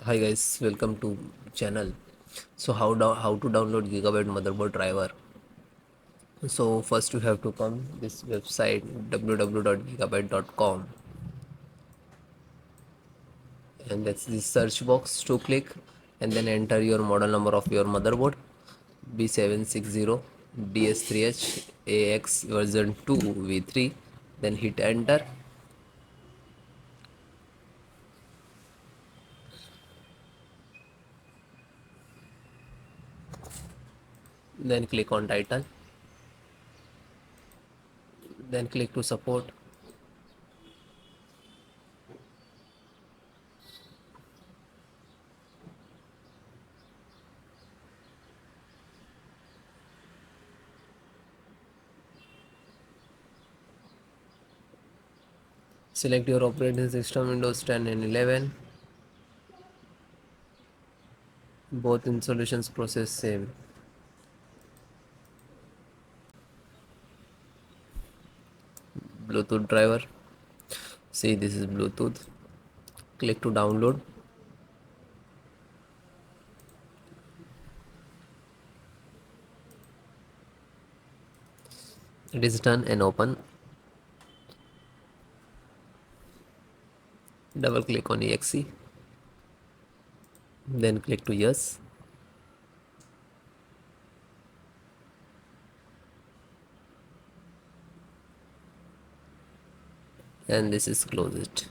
Hi guys, welcome to channel. So how to download Gigabyte motherboard driver? So first you have to come this website www.gigabyte.com, and that's the search box to click, and then enter your model number of your motherboard B760 DS3H AX version 2 V3. Then hit enter. Then click on title. Then click to support. Select your operating system Windows 10 and 11. Both installations process same. Bluetooth driver. See, this is Bluetooth. Click to download. It is done and open. Double click on exe. Then click to yes. And this is close it.